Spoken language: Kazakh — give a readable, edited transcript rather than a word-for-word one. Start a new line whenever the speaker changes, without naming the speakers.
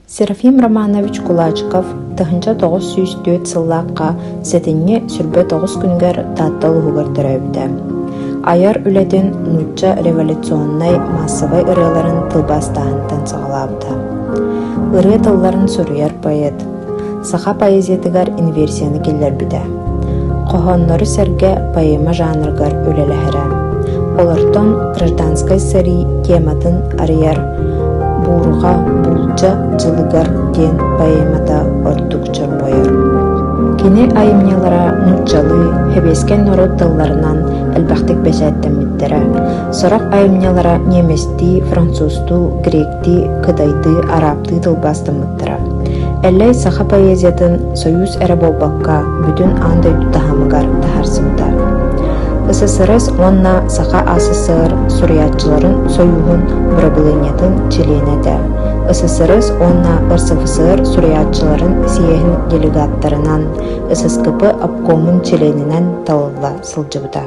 Серафим Романович Кулачков тахынча 904 сыллаққа сетинне сүрбө 9 күнгер таттал угар төрөбүтэ. Аяр үлетин нучча революционный массовый ырыларын тылбастаантан сагалабыта. Ыры тылларын суруяр поэт. Саха поэзиятыгар инверсияны келлербиде. Кохоннору серге поэма жанрыгар үлелэхэрэ. Олортон гражданской сари тематын арыяр Буруға булча жылыгар ден поэмата ортукчар бойор. Кини айымнялара нуччалы, хебескен норот тылларынан әлбәхтік бәсәттен миттере. Сорак айымнялара немести, французту, гректи, кыдайты, арабты тылбастын миттера. Әлләй саха поэзиятын союз әрі болбаққа бүтін андай тутахамыгар тахарсыбыта. СССР онна саха АССР суриятчыларын союгун бұрабылынетін членеде. СССР онна РСФСР суриятчыларын сиехин делегаттарынан ССКП обкомын членінен талыла сылжыбыта.